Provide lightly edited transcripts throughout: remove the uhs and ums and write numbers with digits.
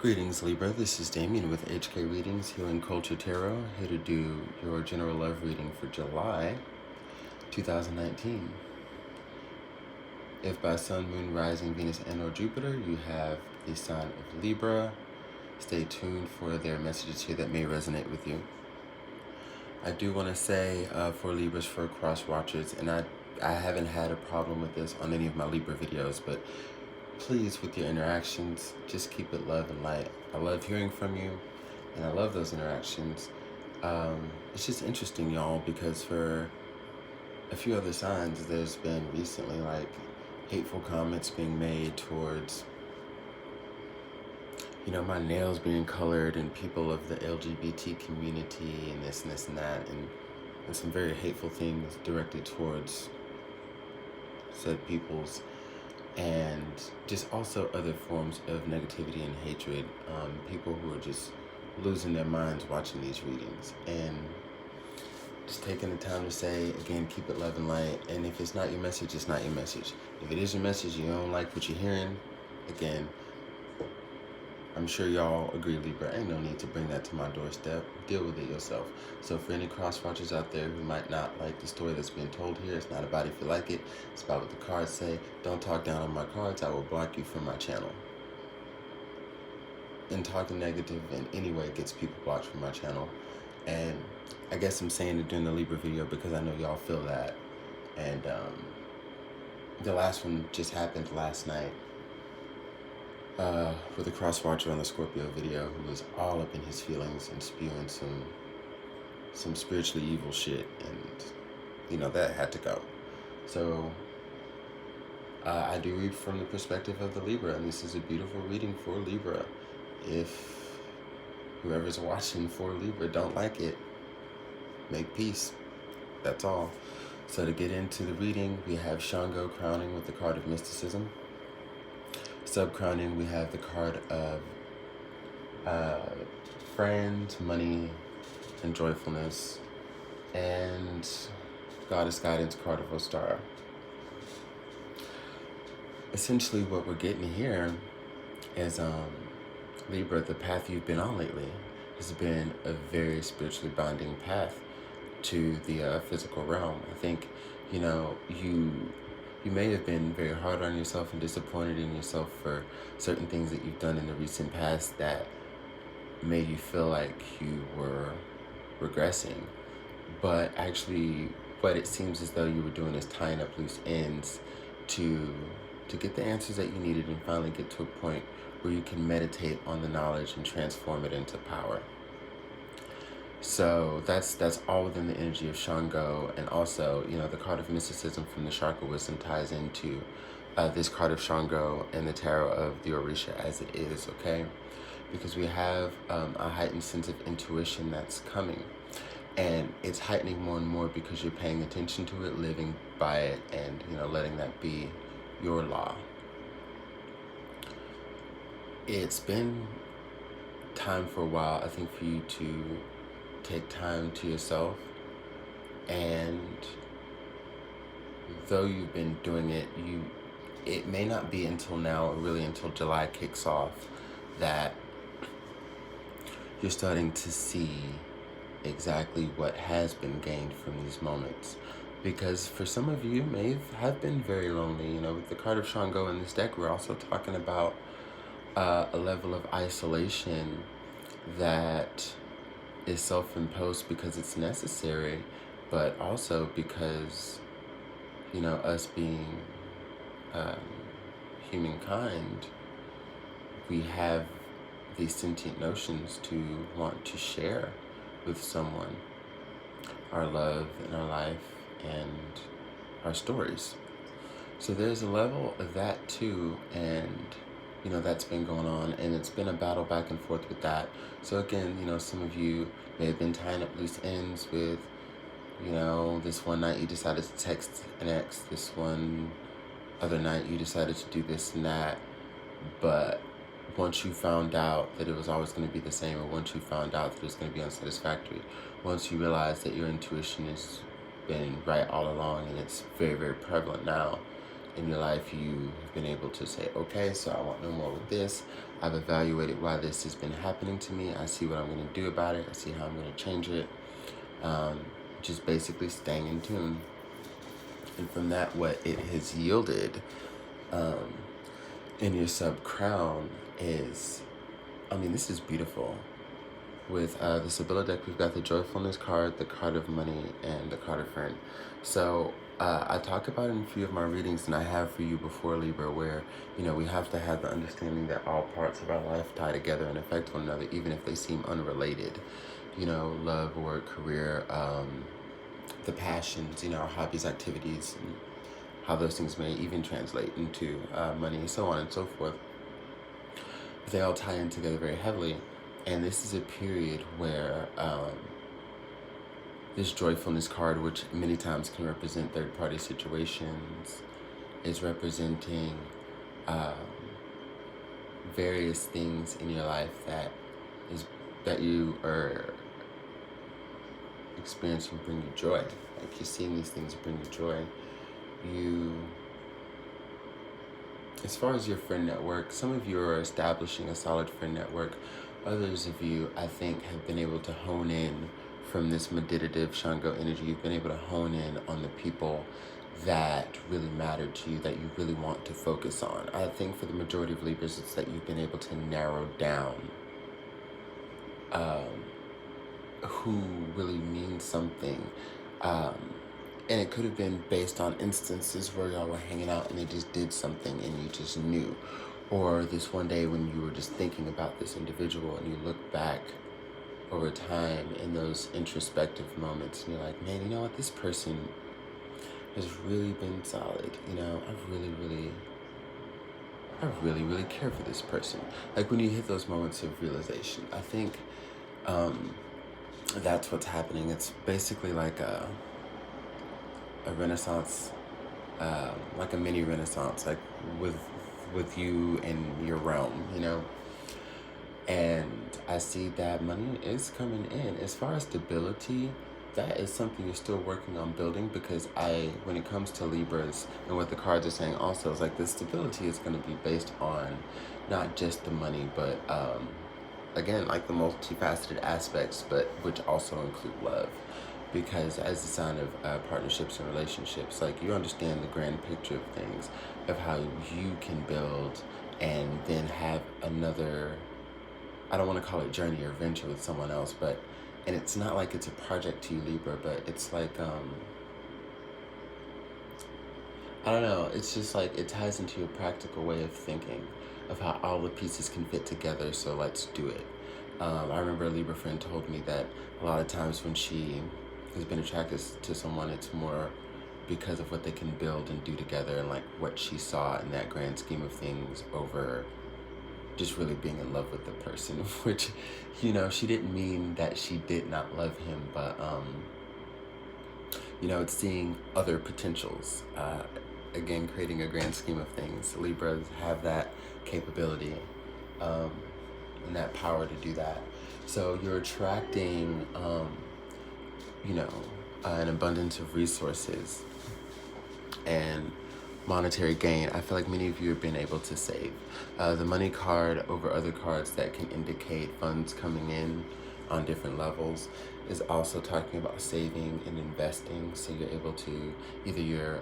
Greetings, Libra. This is Damien with HK Readings, Healing Culture Tarot, here to do your general love reading for July 2019. If by Sun, Moon, Rising, Venus, and or Jupiter, you have the sign of Libra, stay tuned for their messages here that may resonate with you. I do want to say for Libras, for cross watchers, and I haven't had a problem with this on any of my Libra videos, but please, with your interactions, just keep it love and light. I love hearing from you, and I love those interactions. It's just interesting, y'all, because for a few other signs, there's been recently, like, hateful comments being made towards, my nails being colored and people of the LGBT community and this and this and that, and some very hateful things directed towards said peoples. And just also other forms of negativity and hatred. People who are just losing their minds watching these readings. And just taking the time to say, again, keep it love and light. And if it's not your message, it's not your message. If it is your message, you don't like what you're hearing, again, I'm sure y'all agree, Libra, ain't no need to bring that to my doorstep. Deal with it yourself. So for any cross-watchers out there who might not like the story that's being told here, it's not about if you like it, it's about what the cards say. Don't talk down on my cards, I will block you from my channel. And talking negative in any way gets people blocked from my channel. And I guess I'm saying it during the Libra video because I know y'all feel that. And the last one just happened last night. With a cross-watcher on the Scorpio video who was all up in his feelings and spewing some spiritually evil shit, and that had to go. So I do read from the perspective of the Libra, and this is a beautiful reading for Libra. If whoever's watching for Libra don't like it, make peace. That's all. So to get into the reading, we have Shango crowning with the card of mysticism. Sub-crowning, we have the card of friend, money, and joyfulness, and Goddess Guidance, card of Ostara. Essentially what we're getting here is Libra, the path you've been on lately has been a very spiritually binding path to the physical realm. I think, you may have been very hard on yourself and disappointed in yourself for certain things that you've done in the recent past that made you feel like you were regressing. But actually, what it seems as though you were doing is tying up loose ends to get the answers that you needed and finally get to a point where you can meditate on the knowledge and transform it into power. So that's all within the energy of Shango. And also, the card of mysticism from the Shark of Wisdom ties into this card of Shango and the tarot of the Orisha as it is, okay? Because we have a heightened sense of intuition that's coming. And it's heightening more and more because you're paying attention to it, living by it, and, letting that be your law. It's been time for a while, I think, for you to take time to yourself, and though you've been doing it, it may not be until now, or really until July kicks off, that you're starting to see exactly what has been gained from these moments. Because for some of you may have been very lonely. With the card of Shango in this deck, we're also talking about a level of isolation that is self-imposed because it's necessary, but also because, us being humankind, we have these sentient notions to want to share with someone our love and our life and our stories. So there's a level of that too, and that's been going on, and it's been a battle back and forth with that. So again, some of you may have been tying up loose ends with, this one night you decided to text an ex, this one other night you decided to do this and that, but once you found out that it was always going to be the same, or once you found out that it was going to be unsatisfactory, once you realize that your intuition has been right all along and it's very, very prevalent now, in your life you have been able to say, okay, so I want no more with this. I've evaluated why this has been happening to me. I see what I'm going to do about it. I see how I'm going to change it. Just basically staying in tune. And from that, what it has yielded in your sub-crown is, I mean, this is beautiful. With the Sibylla deck, we've got the Joyfulness card, the card of money, and the card of friend. So I talk about it in a few of my readings, and I have for you before, Libra, where, you know, we have to have the understanding that all parts of our life tie together and affect one another, even if they seem unrelated. You know, love, work, career, the passions, you know, our hobbies, activities, and how those things may even translate into money, so on and so forth. But they all tie in together very heavily. And this is a period where this joyfulness card, which many times can represent third-party situations, is representing various things in your life that you are experiencing bring you joy. Like, you're seeing these things bring you joy. As far as your friend network, some of you are establishing a solid friend network. Others of you, I think, have been able to hone in from this meditative Shango energy. You've been able to hone in on the people that really matter to you, that you really want to focus on. I think for the majority of Libras, it's that you've been able to narrow down who really means something. And it could have been based on instances where y'all were hanging out and they just did something and you just knew. Or this one day when you were just thinking about this individual and you look back over time in those introspective moments and you're like, man, you know what? This person has really been solid. You know, I really care for this person. Like, when you hit those moments of realization, I think that's what's happening. It's basically like a renaissance, like a mini renaissance, like with you and your realm, you know. And I see that money is coming in. As far as stability, that is something you're still working on building, because when it comes to Libras and what the cards are saying also, is like the stability is going to be based on not just the money, but again, like the multifaceted aspects, but which also include love. Because as a sign of partnerships and relationships, like, you understand the grand picture of things, of how you can build and then have another, I don't want to call it journey or venture with someone else, but, and it's not like it's a project to you, Libra, but it's like, I don't know, it's just like it ties into a practical way of thinking of how all the pieces can fit together, so let's do it. I remember a Libra friend told me that a lot of times when she has been attracted to someone, it's more because of what they can build and do together, and like what she saw in that grand scheme of things, over just really being in love with the person. Which, you know, she didn't mean that she did not love him, but you know, it's seeing other potentials. Again, creating a grand scheme of things. Libras have that capability and that power to do that. So you're attracting you know, an abundance of resources and monetary gain. I feel like many of you have been able to save. The money card over other cards that can indicate funds coming in on different levels is also talking about saving and investing. So you're able to, either you're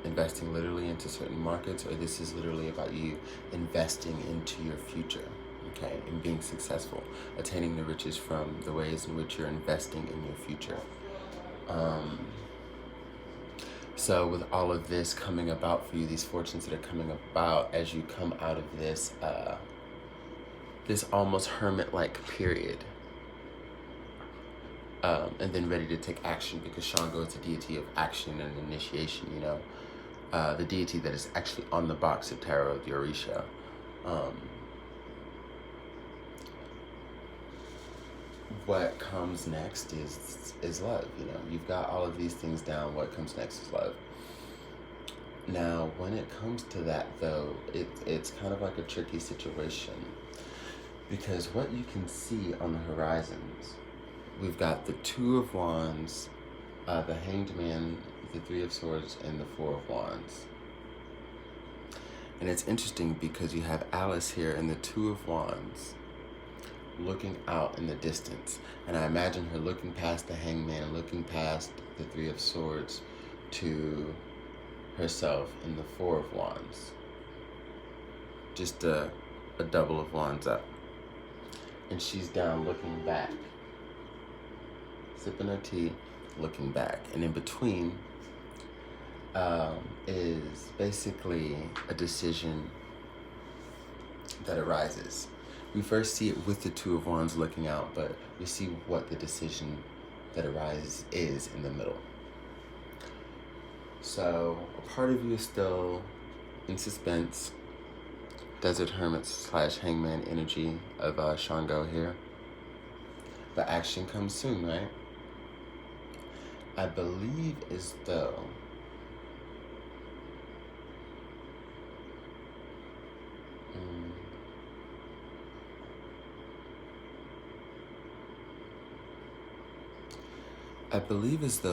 investing literally into certain markets, or this is literally about you investing into your future. Okay, and being successful, attaining the riches from the ways in which you're investing in your future. So with all of this coming about for you, these fortunes that are coming about as you come out of this this almost hermit-like period, and then ready to take action, because Shango is a deity of action and initiation, you know, the deity that is actually on the box of tarot, the Orisha. What comes next is love. You know, you've got all of these things down. What comes next is love. Now, when it comes to that, though, it's kind of like a tricky situation, because what you can see on the horizons, we've got the Two of Wands, the Hanged Man, the Three of Swords, and the Four of Wands. And it's interesting because you have Alice here and the Two of Wands looking out in the distance. And I imagine her looking past the Hangman and looking past the Three of Swords to herself in the Four of Wands. Just a double of wands up. And she's down looking back. Sipping her tea, looking back. And in between is basically a decision that arises. We first see it with the Two of Wands looking out, but we see what the decision that arises is in the middle. So a part of you is still in suspense. Desert Hermit / Hangman energy of Shango here. But action comes soon, right? I believe as though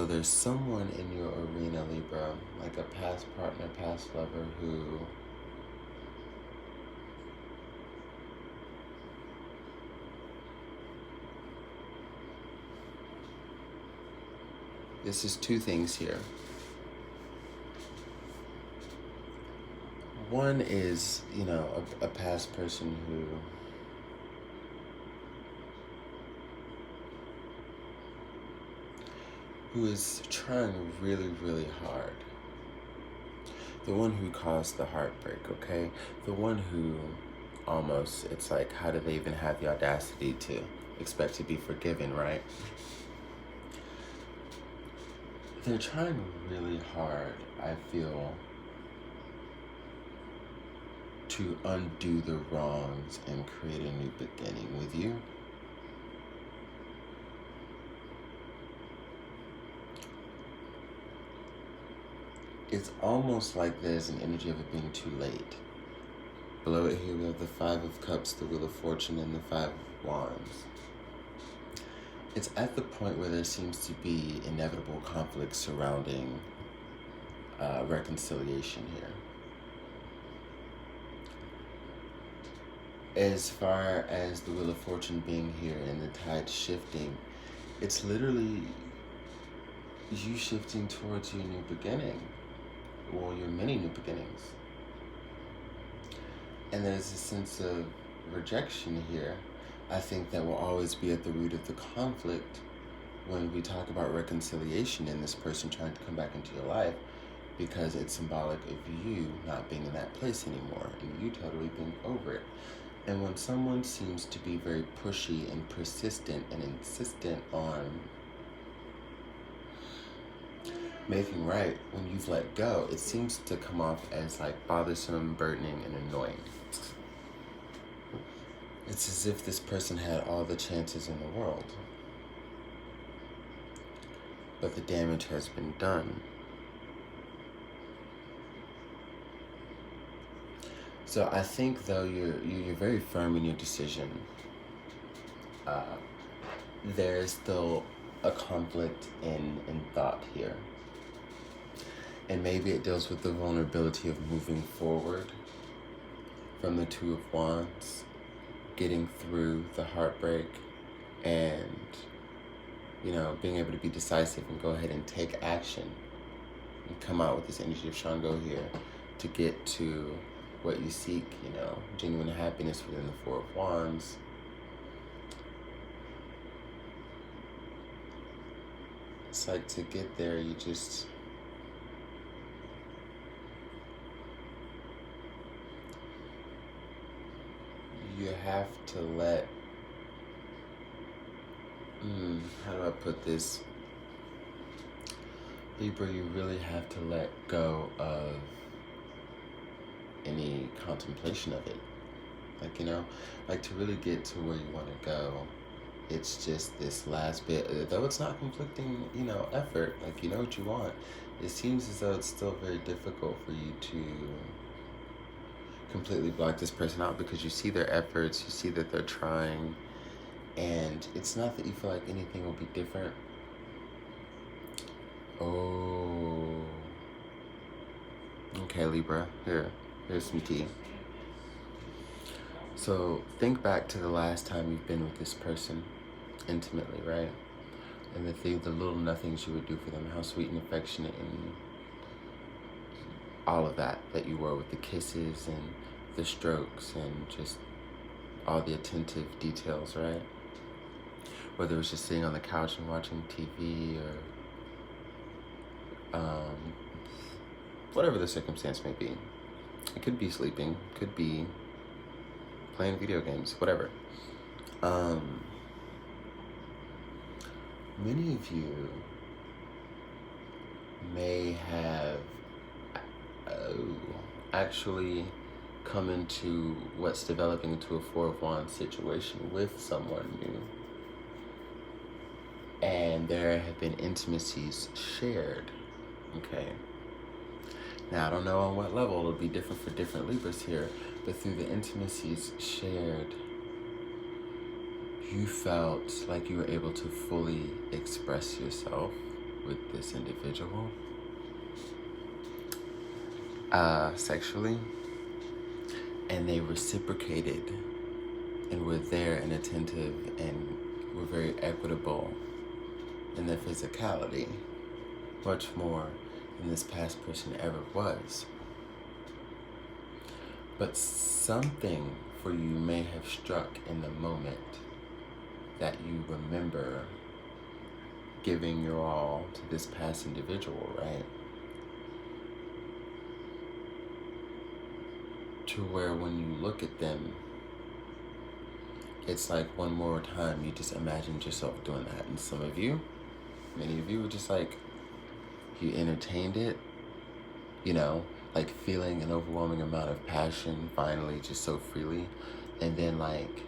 there's someone in your arena, Libra, like a past partner, past lover who this is two things here. One is, a past person who is trying really, really hard. The one who caused the heartbreak, okay? The one who almost, it's like, how do they even have the audacity to expect to be forgiven, right? They're trying really hard, I feel, to undo the wrongs and create a new beginning with you. It's almost like there's an energy of it being too late. Below it here we have the Five of Cups, the Wheel of Fortune, and the Five of Wands. It's at the point where there seems to be inevitable conflict surrounding reconciliation here. As far as the Wheel of Fortune being here and the tide shifting, it's literally you shifting towards your new beginning, or your many new beginnings. And there's a sense of rejection here, I think, that will always be at the root of the conflict when we talk about reconciliation and this person trying to come back into your life, because it's symbolic of you not being in that place anymore and you totally being over it. And when someone seems to be very pushy and persistent and insistent on making right when you've let go, it seems to come off as like bothersome, burdening, and annoying. It's as if this person had all the chances in the world, but the damage has been done. So I think, though, you're very firm in your decision. There's still a conflict in thought here. And maybe it deals with the vulnerability of moving forward from the Two of Wands, getting through the heartbreak, and, being able to be decisive and go ahead and take action and come out with this energy of Shango here to get to what you seek, genuine happiness within the Four of Wands. It's like, to get there, you have to let, how do I put this? Libra, you really have to let go of any contemplation of it. To really get to where you want to go, it's just this last bit, though it's not conflicting, effort, you know what you want. It seems as though it's still very difficult for you to completely block this person out, because you see their efforts, you see that they're trying, and it's not that you feel like anything will be different. Oh. Okay, Libra, here. Here's some tea. So think back to the last time you've been with this person intimately, right? And the little nothings you would do for them, how sweet and affectionate and all of that you were with the kisses and the strokes and just all the attentive details, right? Whether it was just sitting on the couch and watching TV or whatever the circumstance may be. It could be sleeping, could be playing video games, whatever. Many of you may have actually come into what's developing into a Four of Wands situation with someone new. And there have been intimacies shared, okay? Now, I don't know on what level, it'll be different for different Libras here, but through the intimacies shared, you felt like you were able to fully express yourself with this individual sexually, and they reciprocated and were there and attentive and were very equitable in their physicality, much more than this past person ever was. But something for you may have struck in the moment that you remember giving your all to this past individual, right? To where when you look at them, it's like one more time you just imagined yourself doing that. And some of you, many of you were just like, you entertained it, you know, like feeling an overwhelming amount of passion finally just so freely, and then like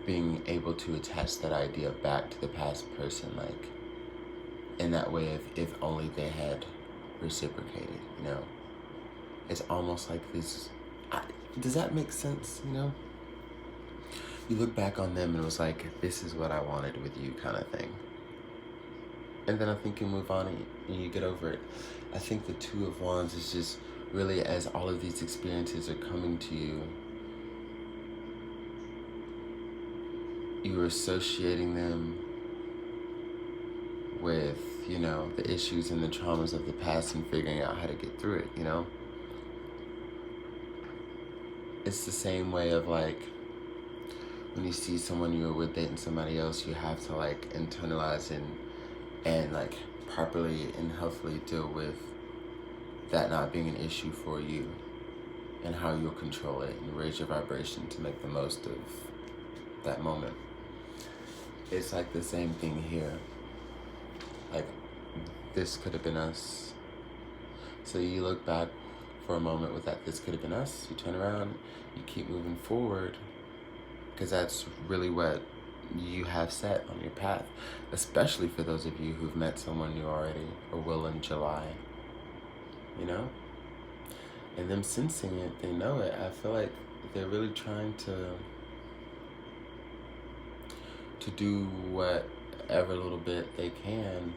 being able to attach that idea back to the past person, like in that way of if only they had reciprocated, you know. It's almost like this, does that make sense, you know? You look back on them and it was like, this is what I wanted with you kind of thing. And then I think you move on and you get over it. I think the Two of Wands is just really, as all of these experiences are coming to you, you're associating them with, you know, the issues and the traumas of the past and figuring out how to get through it, you know? It's the same way of like, when you see someone you were with dating somebody else, you have to like internalize and like properly and healthily deal with that not being an issue for you, and how you'll control it and raise your vibration to make the most of that moment. It's like the same thing here. Like, this could have been us. So you look back for a moment with that, this could have been us. You turn around, you keep moving forward, because that's really what you have set on your path, especially for those of you who've met someone new already or will in July, you know? And them sensing it, they know it. I feel like they're really trying to do whatever little bit they can,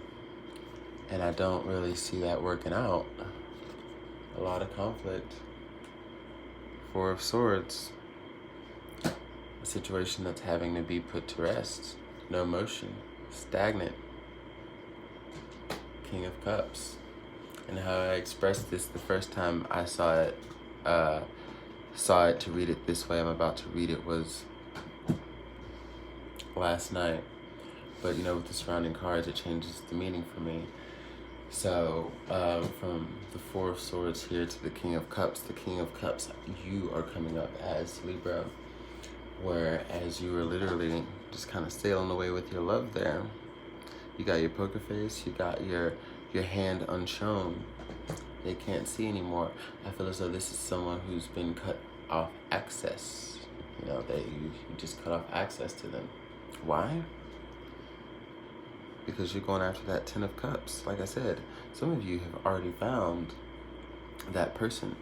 and I don't really see that working out. A lot of conflict. Four of Swords. A situation that's having to be put to rest. No motion. Stagnant. King of Cups. And how I expressed this the first time I saw it to read it this way I'm about to read it was last night. But you know, with the surrounding cards, it changes the meaning for me. So from the Four of Swords here to the King of Cups, you are coming up as Libra, whereas you were literally just kind of sailing away with your love there. You got your poker face, you got your hand unshown. They can't see anymore. I feel as though this is someone who's been cut off access. You know, that you just cut off access to them. Why? Because you're going after that Ten of Cups. Like I said, some of you have already found that person.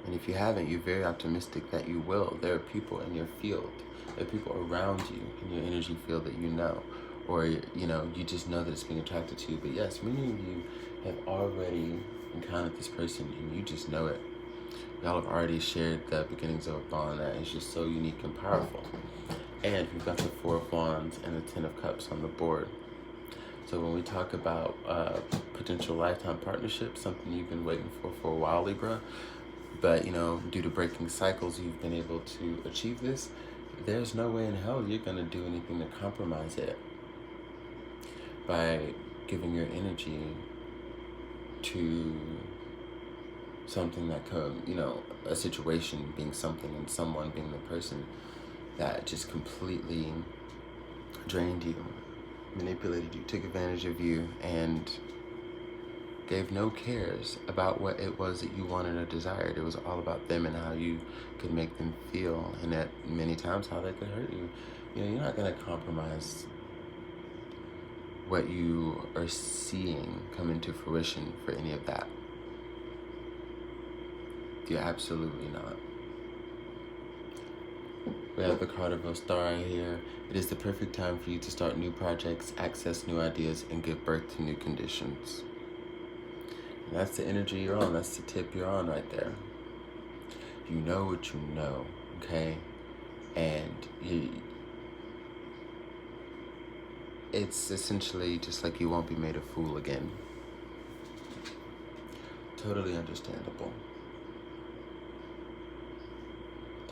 And if you haven't, you're very optimistic that you will. There are people in your field. There are people around you in your energy field that you know. Or, you know, you just know that it's being attracted to you. But yes, many of you have already encountered this person and you just know it. Y'all have already shared the beginnings of a bond that is just so unique and powerful. And we've got the Four of Wands and the Ten of Cups on the board. So when we talk about potential lifetime partnership, something you've been waiting for a while, Libra, but due to breaking cycles, you've been able to achieve this, there's no way in hell you're going to do anything to compromise it by giving your energy to something that a situation being something and someone being the person that just completely drained you, manipulated you, took advantage of you, and gave no cares about what it was that you wanted or desired. It was all about them and how you could make them feel, and that many times how they could hurt you. You're not going to compromise what you are seeing come into fruition for any of that. You're absolutely not. We have the card of Ostara here. It is the perfect time for you to start new projects, access new ideas, and give birth to new conditions. And that's the energy you're on. That's the tip you're on right there. You know what you know, okay? And it's essentially just like you won't be made a fool again. Totally understandable.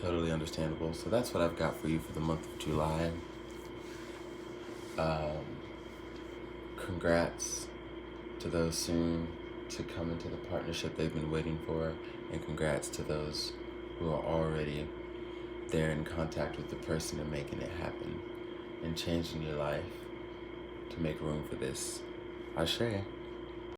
Totally understandable. So that's what I've got for you for the month of July. Congrats to those soon to come into the partnership they've been waiting for, and congrats to those who are already there in contact with the person and making it happen and changing your life to make room for this. Ashe.